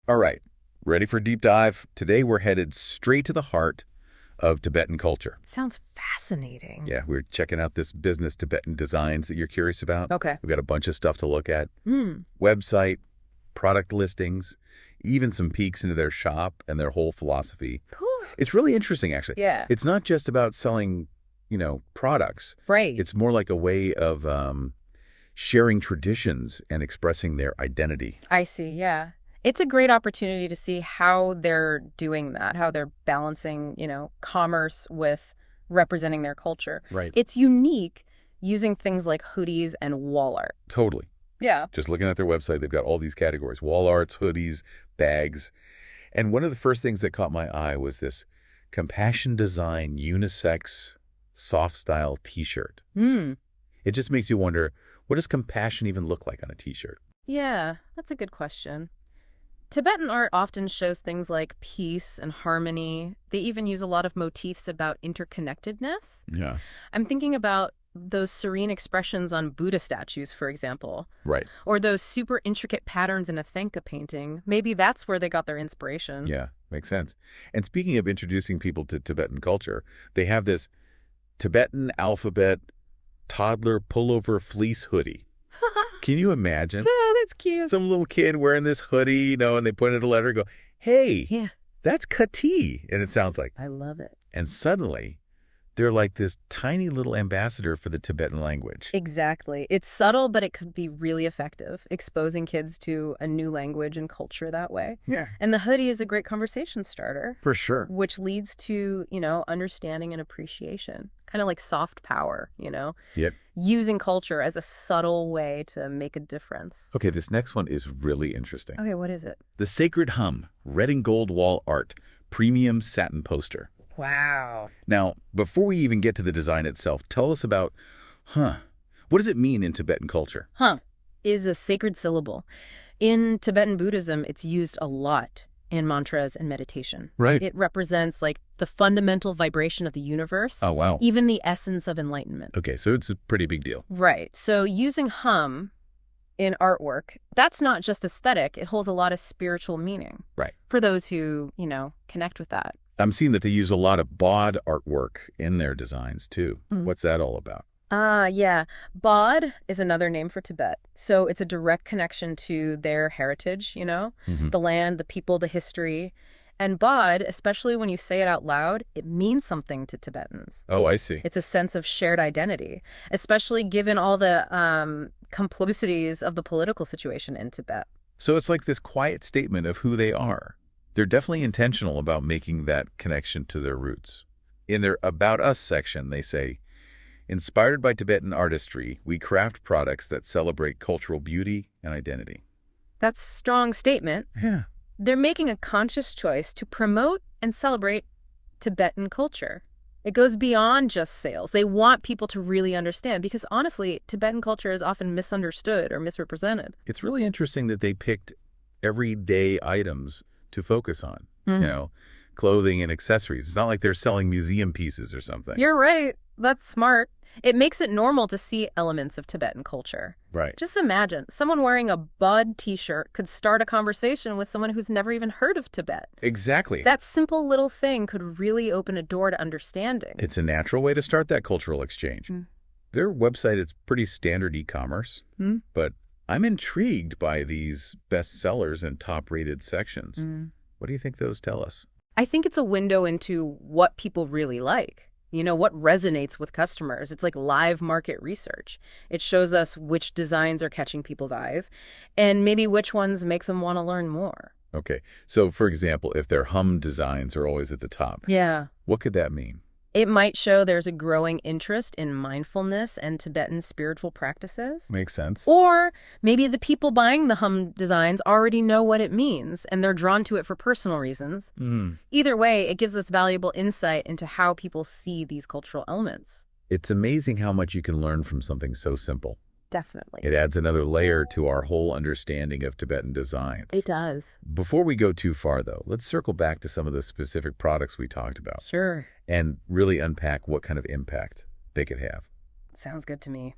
All right, ready for a deep dive? Today we're headed straight to the heart of Tibetan culture. Sounds fascinating. Yeah, we're checking out this business Tibetan designs that you're curious about. Okay. We've got a bunch of stuff to look at. Hmm. Website, product listings, even some peeks into their shop and their whole philosophy. It's really interesting, actually. Yeah. It's not just about selling, products. Right. It's more like a way of sharing traditions and expressing their identity. I see, yeah. It's a great opportunity to see how they're doing that, how they're balancing, commerce with representing their culture. Right. It's unique using things like hoodies and wall art. Totally. Yeah. Just looking at their website, they've got all these categories: wall arts, hoodies, bags. And one of the first things that caught my eye was this compassion design unisex soft style t-shirt. Hmm. It just makes you wonder, what does compassion even look like on a t-shirt? Yeah, that's a good question. Tibetan art often shows things like peace and harmony. They even use a lot of motifs about interconnectedness. Yeah. I'm thinking about those serene expressions on Buddha statues, for example, Right. or those super intricate patterns in a Thenka painting. Maybe that's where they got their inspiration. Yeah, makes sense. And speaking of introducing people to Tibetan culture, they have this Tibetan alphabet toddler pullover fleece hoodie. Can you imagine? Oh, that's cute. Some little kid wearing this hoodie, and they point at a letter and go, hey, Yeah, that's Kati. And it sounds like, I love it. and suddenly they're like this tiny little ambassador for the Tibetan language. Exactly. It's subtle, but it could be really effective, exposing kids to a new language and culture that way. Yeah, And the hoodie is a great conversation starter, for sure. which leads to, understanding and appreciation. Kind of like soft power, Yep. using culture as a subtle way to make a difference. Okay, this next one is really interesting. Okay, what is it? The Sacred Hum, red and gold wall art, premium satin poster. Wow. Now, before we even get to the design itself, tell us about, what does it mean in Tibetan culture? Is a sacred syllable. In Tibetan Buddhism, it's used a lot in mantras and meditation. Right. It represents like the fundamental vibration of the universe, Oh, wow. even the essence of enlightenment. Okay, so it's a pretty big deal. Right. So using hum in artwork, that's not just aesthetic. It holds a lot of spiritual meaning. Right. For those who, connect with that. I'm seeing that they use a lot of bod artwork in their designs, too. What's that all about? Yeah. Bod is another name for Tibet. So it's a direct connection to their heritage, the land, the people, the history. And bod, especially when you say it out loud, it means something to Tibetans. Oh, I see. It's a sense of shared identity, especially given all the complexities of the political situation in Tibet. So it's like this quiet statement of who they are. They're definitely intentional about making that connection to their roots. In their About Us section, they say, inspired by Tibetan artistry, we craft products that celebrate cultural beauty and identity. That's a strong statement. Yeah. They're making a conscious choice to promote and celebrate Tibetan culture. It goes beyond just sales. They want people to really understand because, honestly, Tibetan culture is often misunderstood or misrepresented. It's really interesting that they picked everyday items to focus on, clothing and accessories. It's not like they're selling museum pieces or something. You're right. That's smart. It makes it normal to see elements of Tibetan culture. Right. Just imagine, someone wearing a Bud t-shirt could start a conversation with someone who's never even heard of Tibet. Exactly. That simple little thing could really open a door to understanding. It's a natural way to start that cultural exchange. Their website is pretty standard e-commerce, but I'm intrigued by these bestsellers and top-rated sections. What do you think those tell us? I think it's a window into what people really like. What resonates with customers. It's like live market research. It shows us which designs are catching people's eyes and maybe which ones make them want to learn more. Okay. So, for example, if their hum designs are always at the top, Yeah. what could that mean? It might show there's a growing interest in mindfulness and Tibetan spiritual practices. Makes sense. Or maybe the people buying the hum designs already know what it means and they're drawn to it for personal reasons. Either way, it gives us valuable insight into how people see these cultural elements. It's amazing how much you can learn from something so simple. Definitely. It adds another layer to our whole understanding of Tibetan designs. It does. Before we go too far, though, let's circle back to some of the specific products we talked about Sure. and really unpack what kind of impact they could have. Sounds good to me.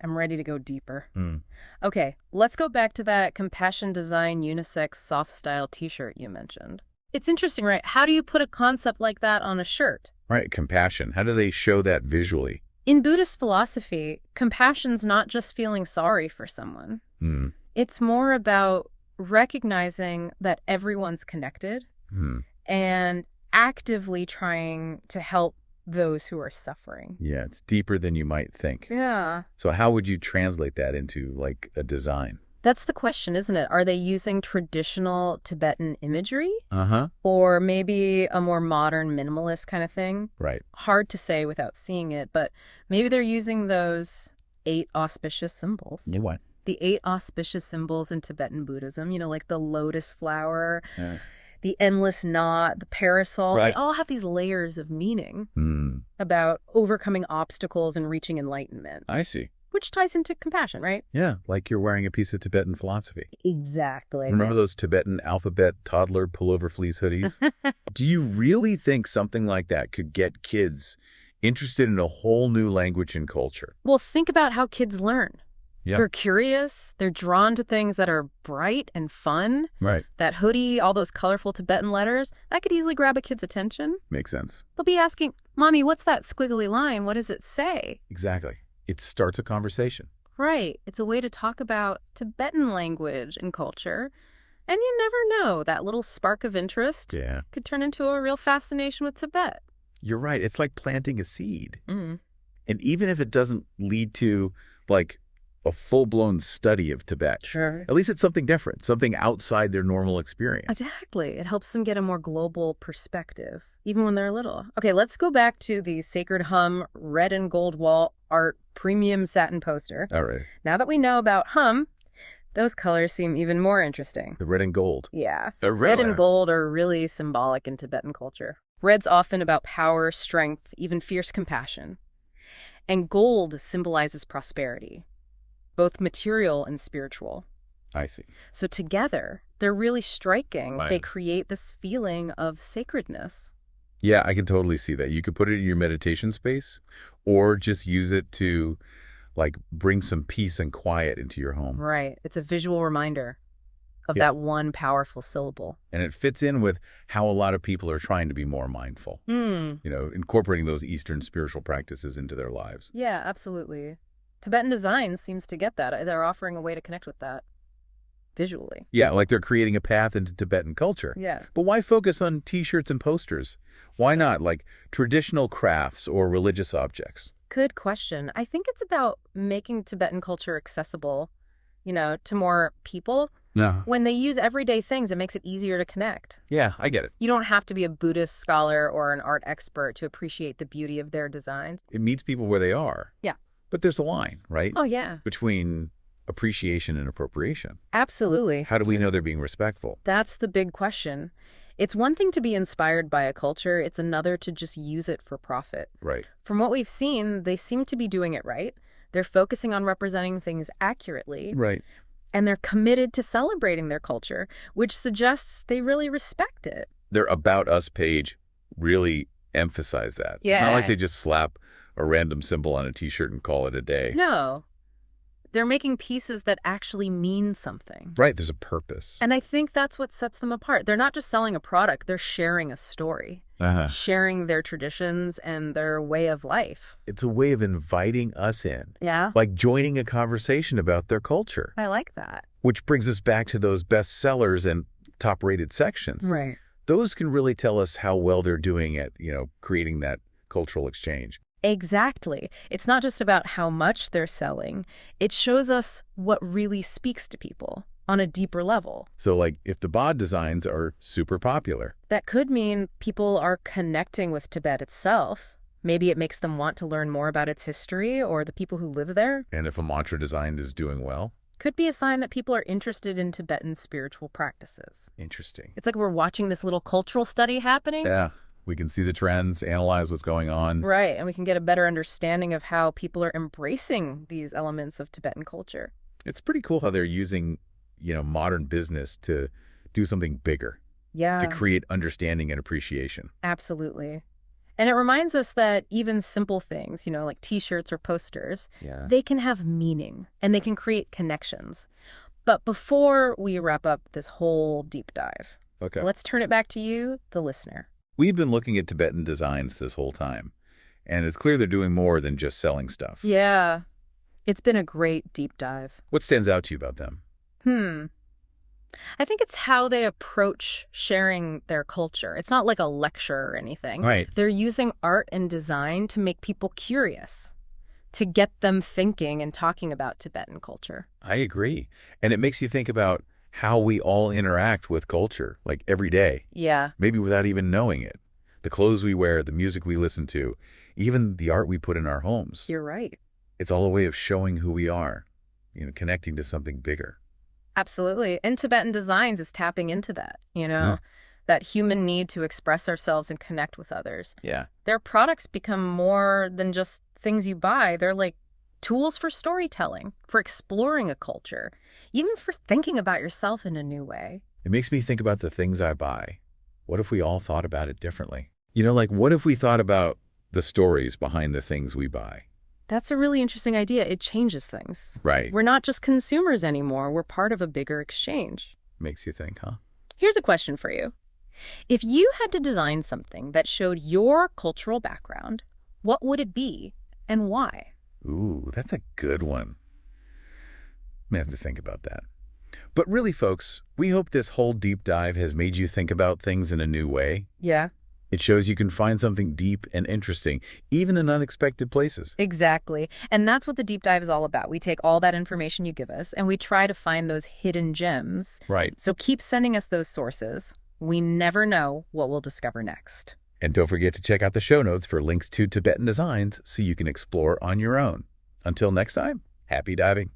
I'm ready to go deeper. Hmm. Okay, let's go back to that compassion design unisex soft style t-shirt you mentioned. It's interesting, right? How do you put a concept like that on a shirt? Right, compassion. How do they show that visually? In Buddhist philosophy, compassion's not just feeling sorry for someone. Hmm. It's more about recognizing that everyone's connected Hmm. and actively trying to help those who are suffering. Yeah, it's deeper than you might think. Yeah. So how would you translate that into, like, a design? That's the question, isn't it? Are they using traditional Tibetan imagery Uh-huh. or maybe a more modern minimalist kind of thing? Right. Hard to say without seeing it, but maybe they're using those 8 auspicious symbols. You what? The 8 auspicious symbols in Tibetan Buddhism, like the lotus flower, Yeah. the endless knot, the parasol. Right. They all have these layers of meaning Hmm. about overcoming obstacles and reaching enlightenment, I see. which ties into compassion, right? Yeah, like you're wearing a piece of Tibetan philosophy. Exactly. Remember those Tibetan alphabet toddler pullover fleece hoodies? Do you really think something like that could get kids interested in a whole new language and culture? Well, think about how kids learn. Yeah. They're curious. They're drawn to things that are bright and fun. Right. That hoodie, all those colorful Tibetan letters, that could easily grab a kid's attention. Makes sense. They'll be asking, Mommy, what's that squiggly line? What does it say? Exactly. It starts a conversation. Right. It's a way to talk about Tibetan language and culture. And you never know, that little spark of interest Yeah. could turn into a real fascination with Tibet. You're right. It's like planting a seed. Mm. And even if it doesn't lead to, like, a full-blown study of Tibet, Sure. at least it's something different, something outside their normal experience. Exactly. It helps them get a more global perspective, even when they're little. Okay, let's go back to the Sacred Hum red and gold wall art premium satin poster. All right. Now that we know about Hum, those colors seem even more interesting. The red and gold. Yeah. Red Red and gold are really symbolic in Tibetan culture. Red's often about power, strength, even fierce compassion. And gold symbolizes prosperity, both material and spiritual. I see. So together, they're really striking. Right. They create this feeling of sacredness. Yeah, I can totally see that. You could put it in your meditation space or just use it to, like, bring some peace and quiet into your home. Right. It's a visual reminder of Yeah. that one powerful syllable. And it fits in with how a lot of people are trying to be more mindful, incorporating those Eastern spiritual practices into their lives. Yeah, absolutely. Tibetan design seems to get that. They're offering a way to connect with that visually. Yeah, like they're creating a path into Tibetan culture. Yeah. But why focus on T-shirts and posters? Why not, like, traditional crafts or religious objects? Good question. I think it's about making Tibetan culture accessible, to more people. No. When they use everyday things, it makes it easier to connect. Yeah, I get it. You don't have to be a Buddhist scholar or an art expert to appreciate the beauty of their designs. It meets people where they are. Yeah. But there's a line, right? Oh, yeah. Between appreciation and appropriation. Absolutely. How do we know they're being respectful? That's the big question. It's one thing to be inspired by a culture. It's another to just use it for profit. Right. From what we've seen, they seem to be doing it right. They're focusing on representing things accurately. Right. And they're committed to celebrating their culture, which suggests they really respect it. Their About Us page really emphasized that. Yeah. It's not like they just slap a random symbol on a T-shirt and call it a day. No. They're making pieces that actually mean something. Right, there's a purpose. And I think that's what sets them apart. They're not just selling a product, they're sharing a story, sharing their traditions and their way of life. It's a way of inviting us in, Yeah. like joining a conversation about their culture. I like that. Which brings us back to those bestsellers and top-rated sections. Right. Those can really tell us how well they're doing at, creating that cultural exchange. Exactly. It's not just about how much they're selling. It shows us what really speaks to people on a deeper level. So, like, if the bod designs are super popular. That could mean people are connecting with Tibet itself. Maybe it makes them want to learn more about its history or the people who live there. And if a mantra design is doing well. Could be a sign that people are interested in Tibetan spiritual practices. Interesting. It's like we're watching this little cultural study happening. Yeah. We can see the trends, analyze what's going on. Right, and we can get a better understanding of how people are embracing these elements of Tibetan culture. It's pretty cool how they're using, modern business to do something bigger, Yeah. to create understanding and appreciation. Absolutely. And it reminds us that even simple things, like t-shirts or posters, Yeah. they can have meaning and they can create connections. But before we wrap up this whole deep dive, Okay. let's turn it back to you, the listener. We've been looking at Tibetan designs this whole time, and it's clear they're doing more than just selling stuff. Yeah, it's been a great deep dive. What stands out to you about them? I think it's how they approach sharing their culture. It's not like a lecture or anything. Right. They're using art and design to make people curious, to get them thinking and talking about Tibetan culture. I agree. And it makes you think about how we all interact with culture, like every day, Yeah, maybe without even knowing it. The clothes we wear, the music we listen to, even the art we put in our homes. you're right. It's all a way of showing who we are, connecting to something bigger. Absolutely. And Tibetan Designs is tapping into that, that human need to express ourselves and connect with others. Yeah. Their products become more than just things you buy. They're like tools for storytelling, for exploring a culture, even for thinking about yourself in a new way. It makes me think about the things I buy. What if we all thought about it differently? Like what if we thought about the stories behind the things we buy? That's a really interesting idea. It changes things. Right. We're not just consumers anymore. We're part of a bigger exchange. Makes you think, huh? Here's a question for you. If you had to design something that showed your cultural background, what would it be and why? Ooh, that's a good one. May have to think about that. But really, folks, we hope this whole deep dive has made you think about things in a new way. Yeah, It shows you can find something deep and interesting, even in unexpected places. exactly. And that's what the deep dive is all about. We take all that information you give us and we try to find those hidden gems. Right. So keep sending us those sources. We never know what we'll discover next. And don't forget to check out the show notes for links to Tibetan designs so you can explore on your own. Until next time, happy diving.